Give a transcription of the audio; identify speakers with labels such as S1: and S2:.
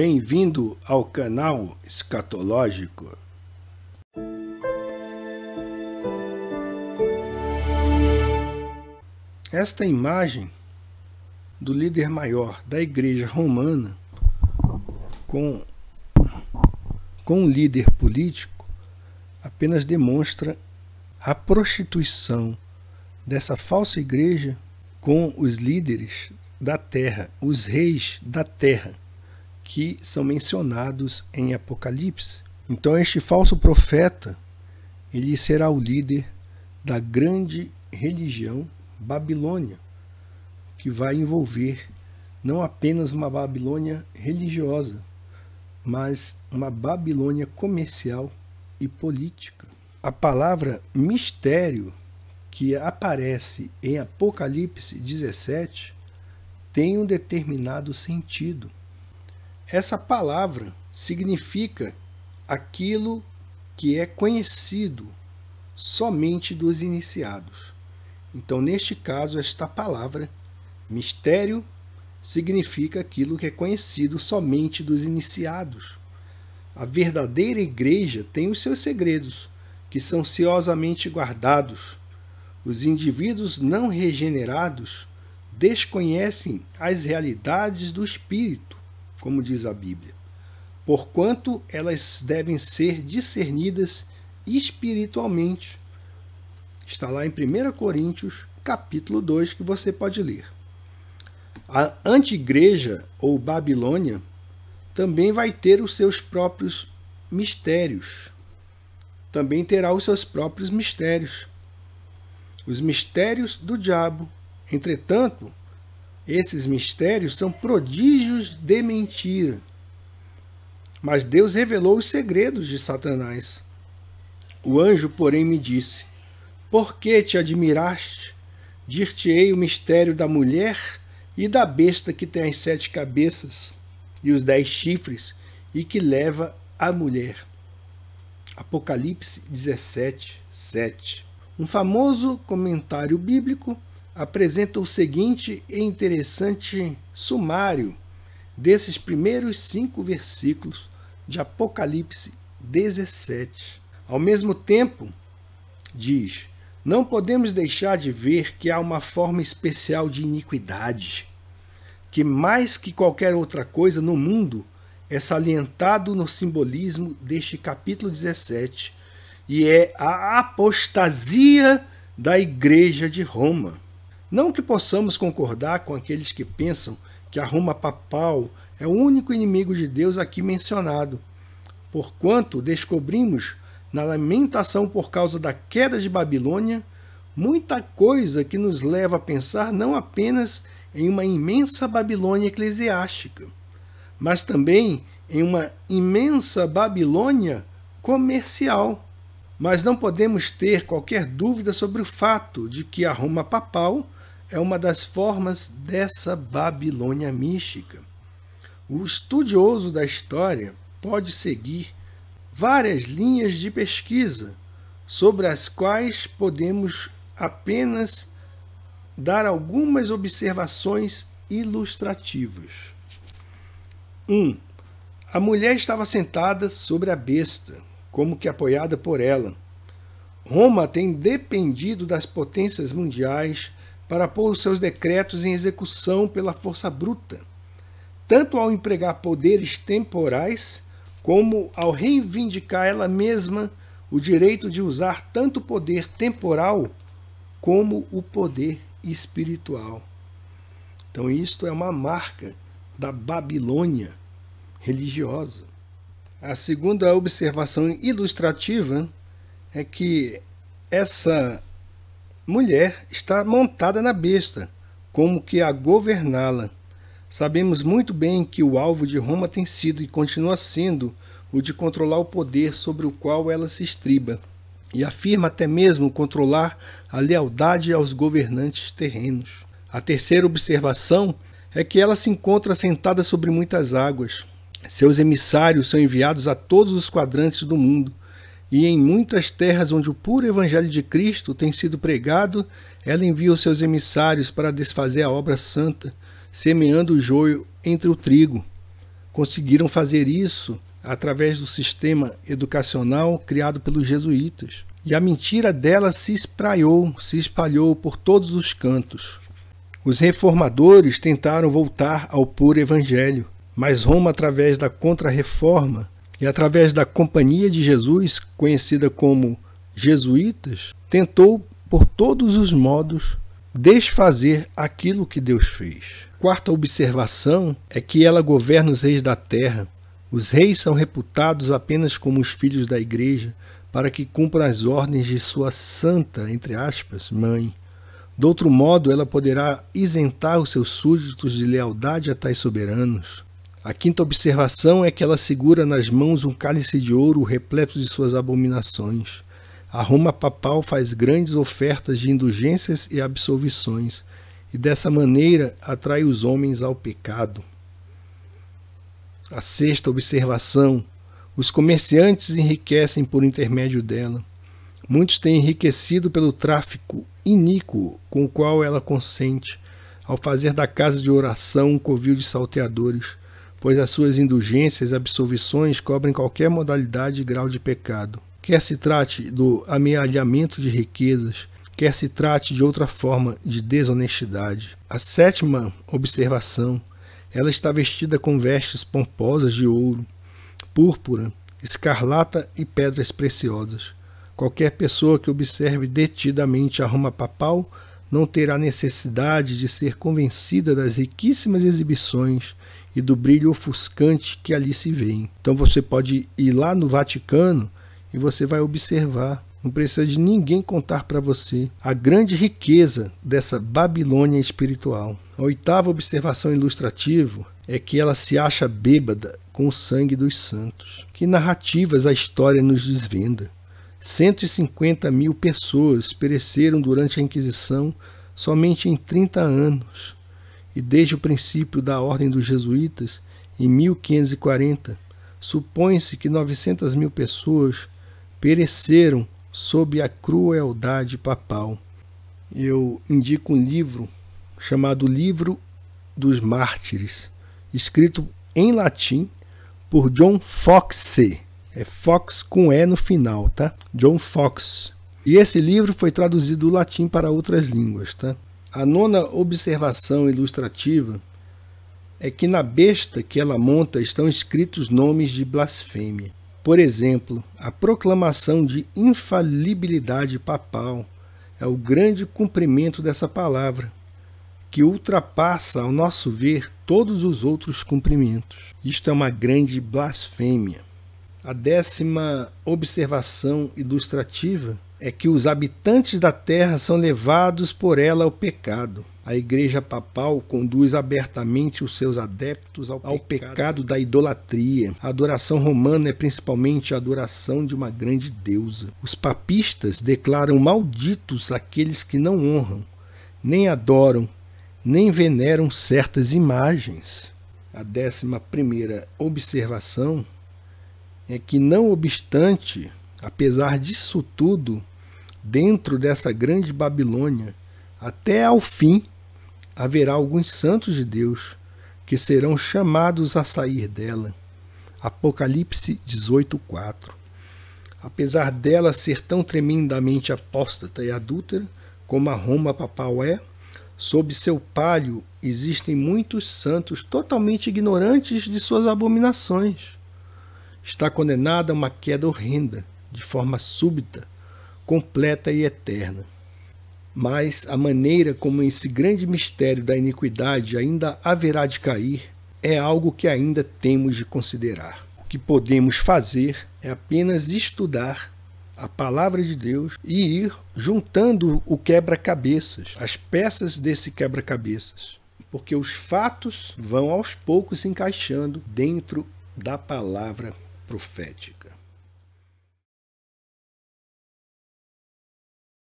S1: Bem-vindo ao canal Escatológico. Esta imagem do líder maior da Igreja Romana com um líder político apenas demonstra a prostituição dessa falsa igreja com os líderes da terra, os reis da terra, que são mencionados em Apocalipse. Então este falso profeta, ele será o líder da grande religião Babilônia, que vai envolver não apenas uma Babilônia religiosa, mas uma Babilônia comercial e política. A palavra mistério, que aparece em Apocalipse 17, tem um determinado sentido. Essa palavra significa aquilo que é conhecido somente dos iniciados. Então, neste caso, esta palavra, mistério, significa aquilo que é conhecido somente dos iniciados. A verdadeira igreja tem os seus segredos, que são celosamente guardados. Os indivíduos não regenerados desconhecem as realidades do Espírito, como diz a Bíblia, porquanto elas devem ser discernidas espiritualmente. Está lá em 1 Coríntios, capítulo 2, que você pode ler. A anti-igreja, ou Babilônia, também vai ter os seus próprios mistérios. Também terá os seus próprios mistérios. Os mistérios do diabo. Entretanto, esses mistérios são prodígios de mentira. Mas Deus revelou os segredos de Satanás. O anjo, porém, me disse: por que te admiraste? Dir-te-ei o mistério da mulher e da besta que tem as 7 cabeças e os 10 chifres e que leva a mulher. Apocalipse 17, 7. Um famoso comentário bíblico apresenta o seguinte interessante sumário desses primeiros 5 versículos de Apocalipse 17. Ao mesmo tempo, diz: não podemos deixar de ver que há uma forma especial de iniquidade, que mais que qualquer outra coisa no mundo é salientado no simbolismo deste capítulo 17, e é a apostasia da Igreja de Roma. Não que possamos concordar com aqueles que pensam que a Roma papal é o único inimigo de Deus aqui mencionado, porquanto descobrimos na lamentação por causa da queda de Babilônia muita coisa que nos leva a pensar não apenas em uma imensa Babilônia eclesiástica, mas também em uma imensa Babilônia comercial. Mas não podemos ter qualquer dúvida sobre o fato de que a Roma papal é uma das formas dessa Babilônia mística. O estudioso da história pode seguir várias linhas de pesquisa, sobre as quais podemos apenas dar algumas observações ilustrativas. 1. A mulher estava sentada sobre a besta, como que apoiada por ela. Roma tem dependido das potências mundiais para pôr os seus decretos em execução pela força bruta, tanto ao empregar poderes temporais, como ao reivindicar ela mesma o direito de usar tanto o poder temporal como o poder espiritual. Então isto é uma marca da Babilônia religiosa. A segunda observação ilustrativa é que essa mulher está montada na besta, como que a governá-la. Sabemos muito bem que o alvo de Roma tem sido e continua sendo o de controlar o poder sobre o qual ela se estriba, e afirma até mesmo controlar a lealdade aos governantes terrenos. A terceira observação é que ela se encontra sentada sobre muitas águas. Seus emissários são enviados a todos os quadrantes do mundo, e em muitas terras onde o puro evangelho de Cristo tem sido pregado, ela envia os seus emissários para desfazer a obra santa, semeando o joio entre o trigo. conseguiram fazer isso através do sistema educacional criado pelos jesuítas. E a mentira dela se espalhou por todos os cantos. Os reformadores tentaram voltar ao puro evangelho, mas Roma, através da Contra-Reforma e através da Companhia de Jesus, conhecida como jesuítas, tentou por todos os modos desfazer aquilo que Deus fez. Quarta observação é que ela governa os reis da terra. Os reis são reputados apenas como os filhos da igreja, para que cumpram as ordens de sua santa, entre aspas, mãe. De outro modo, ela poderá isentar os seus súditos de lealdade a tais soberanos. A quinta observação é que ela segura nas mãos um cálice de ouro repleto de suas abominações. A Roma papal faz grandes ofertas de indulgências e absolvições, e dessa maneira atrai os homens ao pecado. A sexta observação: os comerciantes enriquecem por intermédio dela. Muitos têm enriquecido pelo tráfico iníquo com o qual ela consente, ao fazer da casa de oração um covil de salteadores, pois as suas indulgências e absolvições cobrem qualquer modalidade e grau de pecado. Quer se trate do amealhamento de riquezas, quer se trate de outra forma de desonestidade. A sétima observação: ela está vestida com vestes pomposas de ouro, púrpura, escarlata e pedras preciosas. Qualquer pessoa que observe detidamente a Roma papal não terá necessidade de ser convencida das riquíssimas exibições e do brilho ofuscante que ali se vê. Então você pode ir lá no Vaticano e você vai observar. Não precisa de ninguém contar para você a grande riqueza dessa Babilônia espiritual. A oitava observação ilustrativa é que ela se acha bêbada com o sangue dos santos. Que narrativas a história nos desvenda. 150 mil pessoas pereceram durante a Inquisição somente em 30 anos. E desde o princípio da Ordem dos Jesuítas, em 1540, supõe-se que 900 mil pessoas pereceram sob a crueldade papal. Eu indico um livro chamado Livro dos Mártires, escrito em latim por John Foxe. É Fox com E no final, tá? John Foxe. E esse livro foi traduzido do latim para outras línguas, tá? A nona observação ilustrativa é que na besta que ela monta estão escritos nomes de blasfêmia. Por exemplo, a proclamação de infalibilidade papal é o grande cumprimento dessa palavra, que ultrapassa, ao nosso ver, todos os outros cumprimentos. Isto é uma grande blasfêmia. A décima observação ilustrativa é que os habitantes da terra são levados por ela ao pecado. A Igreja Papal conduz abertamente os seus adeptos ao pecado da idolatria. A adoração romana é principalmente a adoração de uma grande deusa. Os papistas declaram malditos aqueles que não honram, nem adoram, nem veneram certas imagens. A 11ª observação é que, não obstante, apesar disso tudo, dentro dessa grande Babilônia, até ao fim, haverá alguns santos de Deus que serão chamados a sair dela. Apocalipse 18:4. Apesar dela ser tão tremendamente apóstata e adúltera, como a Roma papal é, sob seu palio existem muitos santos totalmente ignorantes de suas abominações. Está condenada a uma queda horrenda, de forma súbita, completa e eterna. Mas a maneira como esse grande mistério da iniquidade ainda haverá de cair é algo que ainda temos de considerar. O que podemos fazer é apenas estudar a palavra de Deus e ir juntando o quebra-cabeças, as peças desse quebra-cabeças, porque os fatos vão aos poucos se encaixando dentro da palavra profética.